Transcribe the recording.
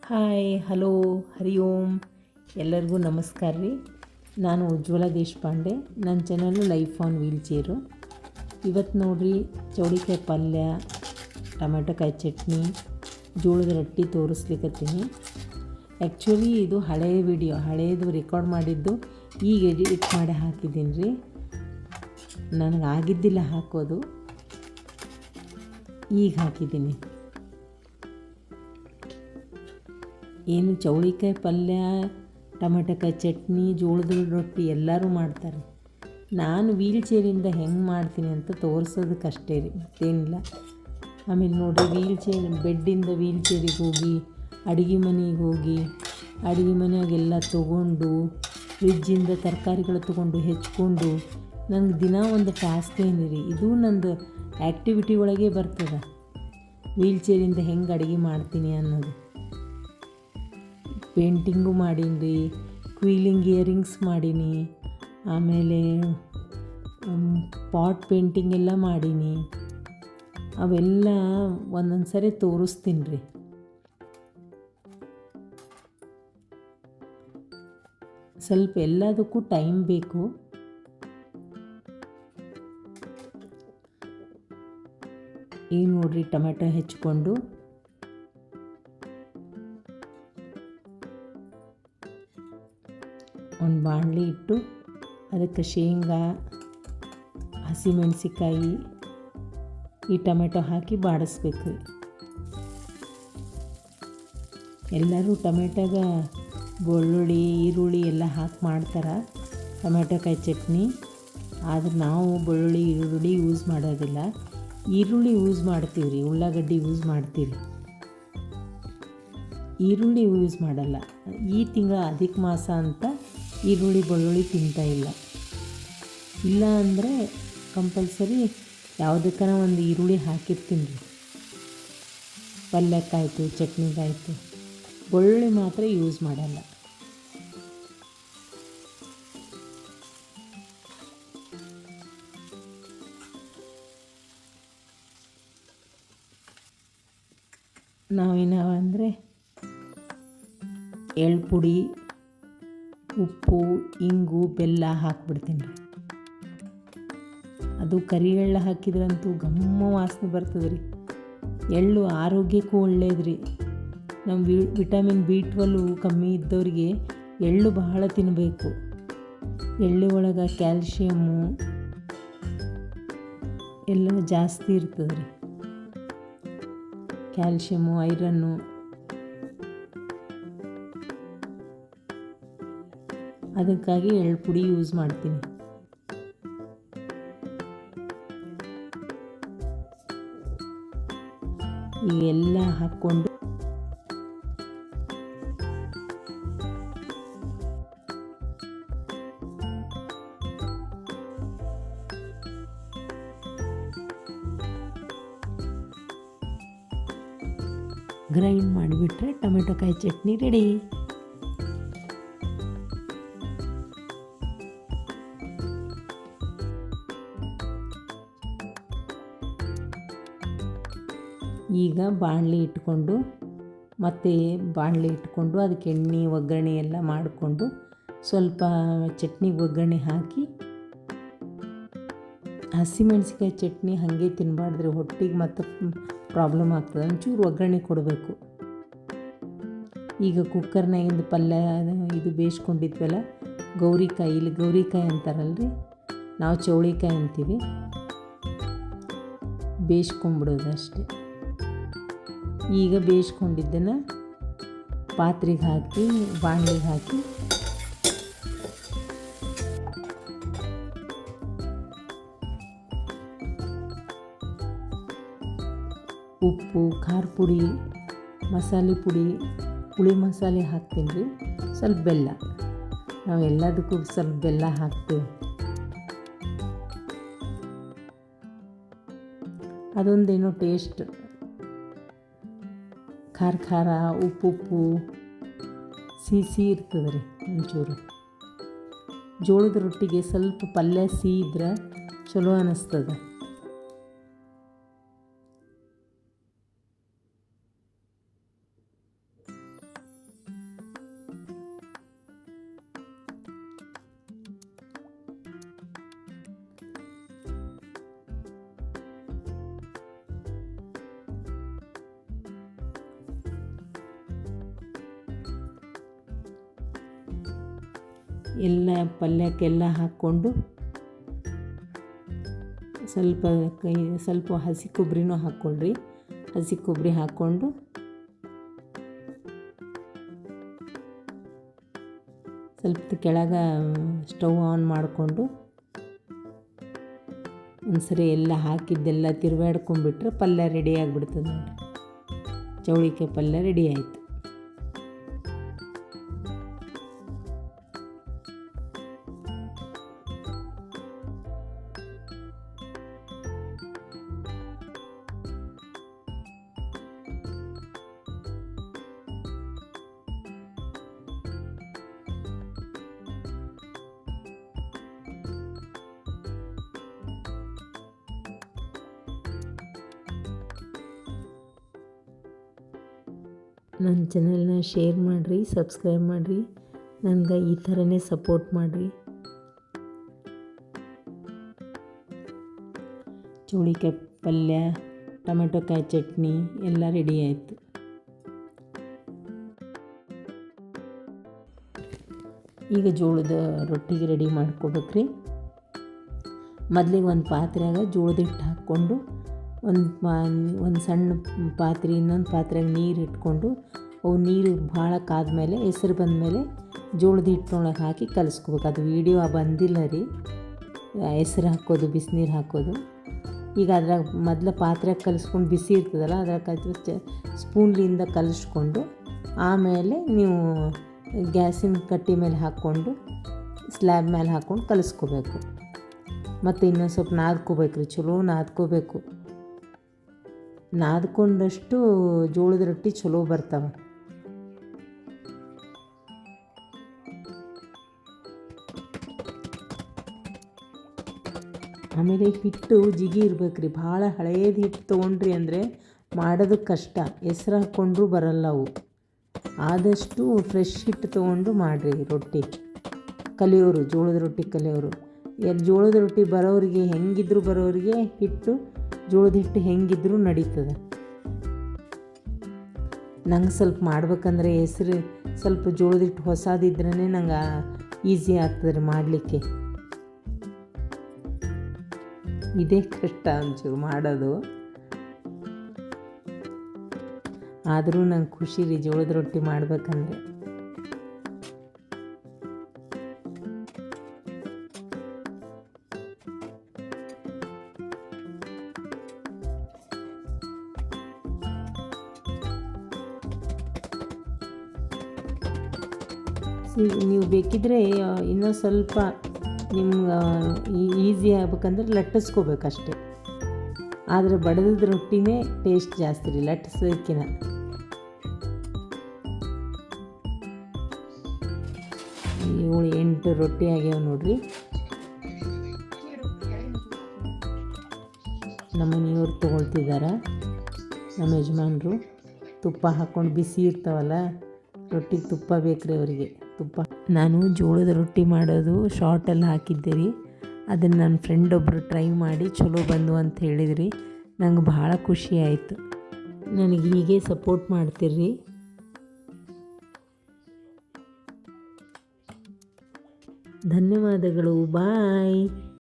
Hi hello ಹರಿ ಓಂ ಎಲ್ಲರಿಗೂ ನಮಸ್ಕಾರ ರೀ. ನಾನು ಉಜ್ವಲ ದೇಶಪಾಂಡೆ. ನನ್ನ channel life on wheel chair. ಇವತ್ತು ನೋಡಿರಿ, ಚೌಳಿಕಾಯಿ ಪಲ್ಯ, ಟೊಮೆಟೊಕಾಯಿ ಚಟ್ನಿ, ಜೋಳದ ರೊಟ್ಟಿ ತೋರಿಸ್ಲಿಕ್ಕತ್ತೀನಿ. ಆ್ಯಕ್ಚುಲಿ ಇದು ಹಳೇದು ರೆಕಾರ್ಡ್ ಮಾಡಿದ್ದು ಈಗ ಎಡಿಟ್ ಮಾಡಿ ಹಾಕಿದ್ದೀನಿ ರೀ. ನನಗೆ ಆಗಿದ್ದಿಲ್ಲ ಹಾಕೋದು, ಈಗ ಹಾಕಿದ್ದೀನಿ. ಏನು ಚೌಳಿಕಾಯಿ ಪಲ್ಯ, ಟೊಮೆಟೊಕಾಯಿ ಚಟ್ನಿ, ಜೋಳದ ರೊಟ್ಟಿ ಎಲ್ಲರೂ ಮಾಡ್ತಾರೆ. ನಾನು ವೀಲ್ ಚೇರಿಂದ ಹೆಂಗೆ ಮಾಡ್ತೀನಿ ಅಂತ ತೋರಿಸೋದಕ್ಕಷ್ಟೇ ರೀ, ಮತ್ತೇನಿಲ್ಲ. ಆಮೇಲೆ ನೋಡಿರಿ, ಬೆಡ್ಡಿಂದ ವೀಲ್ ಚೇರಿಗೆ ಹೋಗಿ ಅಡುಗೆ ಮನೆಗೆ ಹೋಗಿ ಅಡುಗೆ ಮನೆಯಾಗೆಲ್ಲ ತೊಗೊಂಡು ಫ್ರಿಜ್ಜಿಂದ ತರಕಾರಿಗಳು ತೊಗೊಂಡು ಹೆಚ್ಕೊಂಡು ನನಗೆ ದಿನ ಒಂದು ಟಾಸ್ಕ್ ಏನಿರಿ, ಇದು ನಂದು ಆ್ಯಕ್ಟಿವಿಟಿ ಒಳಗೆ ಬರ್ತದೆ. ವೀಲ್ ಚೇರಿಂದ ಹೆಂಗೆ ಅಡುಗೆ ಮಾಡ್ತೀನಿ ಅನ್ನೋದು. ಪೇಂಟಿಂಗು ಮಾಡೀನಿ ರೀ, ಕ್ವೀಲಿಂಗ್ ಇಯರಿಂಗ್ಸ್ ಮಾಡೀನಿ, ಆಮೇಲೆ ಪಾಟ್ ಪೇಂಟಿಂಗ್ ಎಲ್ಲ ಮಾಡೀನಿ. ಅವೆಲ್ಲ ಒಂದೊಂದು ಸರಿ ತೋರಿಸ್ತೀನಿ ರೀ. ಸ್ವಲ್ಪ ಎಲ್ಲದಕ್ಕೂ ಟೈಮ್ ಬೇಕು. ಈಗ ನೋಡಿರಿ, ಟೊಮೆಟೊ ಹೆಚ್ಕೊಂಡು ಒಂದು ಬಾಣಲಿ ಇಟ್ಟು ಅದಕ್ಕೆ ಶೇಂಗಾ, ಹಸಿಮೆಣಸಿಕಾಯಿ, ಈ ಟೊಮೆಟೊ ಹಾಕಿ ಬಾಡಿಸ್ಬೇಕು ರೀ. ಎಲ್ಲರೂ ಟೊಮೆಟೊಗ ಬೆಳ್ಳುಳ್ಳಿ, ಈರುಳ್ಳಿ ಎಲ್ಲ ಹಾಕಿ ಮಾಡ್ತಾರೆ ಟೊಮೆಟೊಕಾಯಿ ಚಟ್ನಿ. ಆದರೆ ನಾವು ಬೆಳ್ಳುಳ್ಳಿ, ಈರುಳ್ಳಿ ಯೂಸ್ ಮಾಡೋದಿಲ್ಲ. ಈರುಳ್ಳಿ ಯೂಸ್ ಮಾಡ್ತೀವಿ ರೀ, ಉಳ್ಳಾಗಡ್ಡಿ ಯೂಸ್ ಮಾಡ್ತೀವಿ, ಈರುಳ್ಳಿ ಯೂಸ್ ಮಾಡಲ್ಲ. ಈ ತಿಂಗಳ ಅಧಿಕ ಮಾಸ ಅಂತ ಈರುಳ್ಳಿ ಬೆಳ್ಳುಳ್ಳಿ ತಿಂತಾಯಿಲ್ಲ. ಇಲ್ಲ ಅಂದರೆ ಕಂಪಲ್ಸರಿ ಯಾವುದಕ್ಕನ ಒಂದು ಈರುಳ್ಳಿ ಹಾಕಿರ್ತೀನಿ ರೀ, ಪಲ್ಯಕ್ಕಾಯ್ತು, ಚಟ್ನಿಗಾಯಿತು. ಬೆಳ್ಳುಳ್ಳಿ ಮಾತ್ರ ಯೂಸ್ ಮಾಡಲ್ಲ. ನಾವೇನಂದರೆ ಎಳ್ಳು ಪುಡಿ, ಉಪ್ಪು, ಇಂಗು, ಬೆಲ್ಲ ಹಾಕ್ಬಿಡ್ತೀನಿ ರೀ. ಅದು ಕರಿ ಎಳ್ಳು ಹಾಕಿದ್ರಂತೂ ಘಮ್ಮ ವಾಸನೆ ಬರ್ತದೆ ರೀ. ಎಳ್ಳು ಆರೋಗ್ಯಕ್ಕೂ ಒಳ್ಳೇದು ರೀ. ನಮ್ಮ ವಿಟಮಿನ್ B12 ಕಮ್ಮಿ ಇದ್ದವ್ರಿಗೆ ಎಳ್ಳು ಬಹಳ ತಿನ್ನಬೇಕು. ಎಳ್ಳು ಒಳಗೆ ಕ್ಯಾಲ್ಶಿಯಮ್ಮು ಎಲ್ಲ ಜಾಸ್ತಿ ಇರ್ತದೆ ರೀ. Calcium, iron. ಅದಕ್ಕಾಗಿ ಎಳ್ಳು ಪುಡಿ ಯೂಸ್ ಮಾಡ್ತೀನಿ. ಇವೆಲ್ಲ ಹಾಕ್ಕೊಂಡು ಗ್ರೈಂಡ್ ಮಾಡಿಬಿಟ್ರೆ ಟೊಮೆಟೊಕಾಯಿ ಚಟ್ನಿ ರೆಡಿ. ಈಗ ಬಾಣಲಿ ಇಟ್ಕೊಂಡು ಅದಕ್ಕೆ ಎಣ್ಣೆ, ಒಗ್ಗರಣೆ ಎಲ್ಲ ಮಾಡಿಕೊಂಡು ಸ್ವಲ್ಪ ಚಟ್ನಿಗೆ ಒಗ್ಗರಣೆ ಹಾಕಿ, ಹಸಿಮೆಣ್ಸಿಕಾಯಿ ಚಟ್ನಿ ಹಾಗೆ ತಿನ್ನಬಾರ್ದ್ರಿ, ಹೊಟ್ಟೆಗೆ ಮತ್ತು ಪ್ರಾಬ್ಲಮ್ ಆಗ್ತದೆ. ಒಂಚೂರು ಒಗ್ಗರಣೆ ಕೊಡಬೇಕು. ಈಗ ಕುಕ್ಕರ್ನಾಗಿಂದ ಪಲ್ಯ ಇದು ಬೇಯಿಸ್ಕೊಂಡಿದ್ವಲ್ಲ, ಗೌರಿಕಾಯಿ, ಇಲ್ಲಿ ಗೌರಿಕಾಯಿ ಅಂತಾರಲ್ರಿ, ನಾವು ಚೌಳಿಕಾಯಿ ಅಂತೀವಿ. ಬೇಯಿಸ್ಕೊಂಬಿಡೋದು ಅಷ್ಟೆ. ಈಗ ಬೇಯಿಸ್ಕೊಂಡಿದ್ದನ್ನು ಪಾತ್ರೆಗೆ ಹಾಕಿ, ಬಾಣಲಿಗೆ ಹಾಕಿ ಉಪ್ಪು, ಖಾರ ಪುಡಿ, ಮಸಾಲೆ ಪುಡಿ, ಹುಳಿ ಮಸಾಲೆ ಹಾಕ್ತೀನಿ ರೀ. ಸ್ವಲ್ಪ ಬೆಲ್ಲ, ನಾವು ಎಲ್ಲದಕ್ಕೂ ಸ್ವಲ್ಪ ಬೆಲ್ಲ ಹಾಕ್ತೀವಿ. ಅದೊಂದೇನೋ ಟೇಸ್ಟ್, ಖಾರ, ಉಪ್ಪು, ಸಿಹಿ ಇರ್ತದೆ ರೀ ಒಂಚೂರು. ಜೋಳದ ರೊಟ್ಟಿಗೆ ಸ್ವಲ್ಪ ಪಲ್ಯ ಸಿಹಿ ಇದ್ರೆ ಚಲೋ ಅನ್ನಿಸ್ತದೆ. ಎಲ್ಲ ಪಲ್ಯಕ್ಕೆಲ್ಲ ಹಾಕ್ಕೊಂಡು ಸ್ವಲ್ಪ ಹಸಿ ಕೊಬ್ಬರಿನೂ ಹಾಕ್ಕೊಳ್ರಿ. ಹಸಿ ಕೊಬ್ಬರಿ ಹಾಕ್ಕೊಂಡು ಸ್ವಲ್ಪ ಕೆಳಗೆ ಸ್ಟವ್ ಆನ್ ಮಾಡಿಕೊಂಡು ಒಂದ್ಸರಿ ಎಲ್ಲ ಹಾಕಿದ್ದೆಲ್ಲ ತಿರುವಾಡ್ಕೊಂಡ್ಬಿಟ್ರೆ ಪಲ್ಯ ರೆಡಿ ಆಗಿಬಿಡ್ತದೆ ನೋಡಿ. ಚೌಳಿಕಾಯಿ ಪಲ್ಯ ರೆಡಿ ಆಯಿತು. ನನ್ನ ಚಾನಲ್ನ ಶೇರ್ ಮಾಡಿರಿ, ಸಬ್ಸ್ಕ್ರೈಬ್ ಮಾಡಿರಿ, ನನಗೆ ಈ ಥರನೇ ಸಪೋರ್ಟ್ ಮಾಡಿರಿ. ಚೌಳಿಕಾಯಿ ಪಲ್ಯ, ಟೊಮೆಟೊಕಾಯಿ ಚಟ್ನಿ ಎಲ್ಲ ರೆಡಿ ಆಯಿತು. ಈಗ ಜೋಳದ ರೊಟ್ಟಿಗೆ ರೆಡಿ ಮಾಡ್ಕೋಬೇಕ್ರಿ. ಮೊದಲಿಗೆ ಒಂದು ಪಾತ್ರೆಯಾಗ ಜೋಳದ ಹಿಟ್ಟು ಹಾಕ್ಕೊಂಡು ಒಂದು ಸಣ್ಣ ಪಾತ್ರೆ ಇನ್ನೊಂದು ಪಾತ್ರೆಗೆ ನೀರು ಇಟ್ಕೊಂಡು ಅವು ನೀರು ಭಾಳ ಕಾದ್ಮೇಲೆ ಹೆಸರು ಬಂದಮೇಲೆ ಜೋಳದ ಹಿಟ್ಟೊಳಗೆ ಹಾಕಿ ಕಲಿಸ್ಕೋಬೇಕು. ಅದು ವೀಡಿಯೋ ಬಂದಿಲ್ಲ ರೀ, ಹೆಸರು ಹಾಕೋದು, ಬಿಸಿನೀರು ಹಾಕೋದು. ಈಗ ಅದ್ರಾಗ ಮೊದಲು ಪಾತ್ರೆಗೆ ಕಲಿಸ್ಕೊಂಡು ಬಿಸಿ ಇರ್ತದಲ್ಲ, ಅದ್ರಾಗ ಸ್ಪೂನ್ಲಿಂದ ಕಲಿಸ್ಕೊಂಡು ಆಮೇಲೆ ನೀವು ಗ್ಯಾಸಿನ ಕಟ್ಟಿ ಮೇಲೆ ಹಾಕ್ಕೊಂಡು ಸ್ಲ್ಯಾಬ್ ಮೇಲೆ ಹಾಕ್ಕೊಂಡು ಕಲಿಸ್ಕೋಬೇಕು. ಮತ್ತು ಇನ್ನೊಂದು ಸ್ವಲ್ಪ ನಾದ್ಕೋಬೇಕು ರೀ, ಚಲೋ ನಾದ್ಕೋಬೇಕು. ನಾದ್ಕೊಂಡಷ್ಟು ಜೋಳದ ರೊಟ್ಟಿ ಚಲೋ ಬರ್ತಾವೆ. ಆಮೇಲೆ ಹಿಟ್ಟು ಜಿಗಿ ಇರ್ಬೇಕು ರೀ. ಭಾಳ ಹಳೇದು ಹಿಟ್ಟು ತೊಗೊಂಡ್ರಿ ಅಂದರೆ ಮಾಡೋದಕ್ಕೆ ಕಷ್ಟ, ಹೆಸ್ರು ಹಾಕ್ಕೊಂಡ್ರೂ ಬರಲ್ಲ ಅವು. ಆದಷ್ಟು ಫ್ರೆಶ್ ಹಿಟ್ಟು ತೊಗೊಂಡು ಮಾಡಿರಿ ರೊಟ್ಟಿ. ಕಲಿಯೋರು, ಜೋಳದ ರೊಟ್ಟಿ ಕಲಿಯೋರು, ಜೋಳದ ರೊಟ್ಟಿ ಬರೋರಿಗೆ ಹೆಂಗಿದ್ರು ಬರೋರಿಗೆ ಹಿಟ್ಟು, ಜೋಳದ ಹಿಟ್ಟು ಹೆಂಗಿದ್ರೂ ನಡೀತದೆ. ನಂಗೆ ಸ್ವಲ್ಪ ಮಾಡ್ಬೇಕಂದ್ರೆ ಹೆಸ್ರು ಸ್ವಲ್ಪ ಜೋಳದ ಹಿಟ್ಟು ಹೊಸದಿದ್ರೇ ನಂಗೆ ಈಸಿ ಆಗ್ತದೆ ರೀ ಮಾಡಲಿಕ್ಕೆ. ಇದೇ ಕಷ್ಟ ಒಂಚೂರು ಮಾಡೋದು, ಆದರೂ ನಂಗೆ ಖುಷಿ ರೀ ಜೋಳದ ರೊಟ್ಟಿ ಮಾಡ್ಬೇಕಂದ್ರೆ. ನೀವು ಬೇಕಿದ್ರೆ ಇನ್ನೂ ಸ್ವಲ್ಪ ನಿಮ್ಗೆ ಈಸಿ ಆಗ್ಬೇಕಂದ್ರೆ ಲಟ್ಟಿಸ್ಕೋಬೇಕಷ್ಟೆ. ಆದರೆ ಬಡದದ ರೊಟ್ಟಿನೇ ಟೇಸ್ಟ್ ಜಾಸ್ತಿ ರೀ ಲಟ್ಟಿಸೋದಕ್ಕಿಂತ. 7-8 ರೊಟ್ಟಿ ಆಗ್ಯಾವ ನೋಡ್ರಿ. ನಮ್ಮ ಮನೆಯವ್ರು ತೊಗೊಳ್ತಿದ್ದಾರೆ, ನಮ್ಮ ಯಜಮಾನ್ರು. ತುಪ್ಪ ಹಾಕ್ಕೊಂಡು ಬಿಸಿ ಇರ್ತಾವಲ್ಲ ರೊಟ್ಟಿಗೆ, ತುಪ್ಪ ಬೇಕ್ರಿ ಅವರಿಗೆ, ತುಪ್ಪ. ನಾನು ಜೋಳದ ರೊಟ್ಟಿ ಮಾಡೋದು ಶಾರ್ಟಲ್ಲಿ ಹಾಕಿದ್ದೆ ರೀ. ಅದನ್ನು ನನ್ನ ಫ್ರೆಂಡ್ ಒಬ್ಬರು ಟ್ರೈ ಮಾಡಿ ಚಲೋ ಬಂದು ಅಂತ ಹೇಳಿದ್ರಿ. ನಂಗೆ ಭಾಳ ಖುಷಿ ಆಯಿತು. ನನಗೆ ಹೀಗೆ ಸಪೋರ್ಟ್ ಮಾಡ್ತೀರ್ರಿ. ಧನ್ಯವಾದಗಳು. ಬಾಯ್.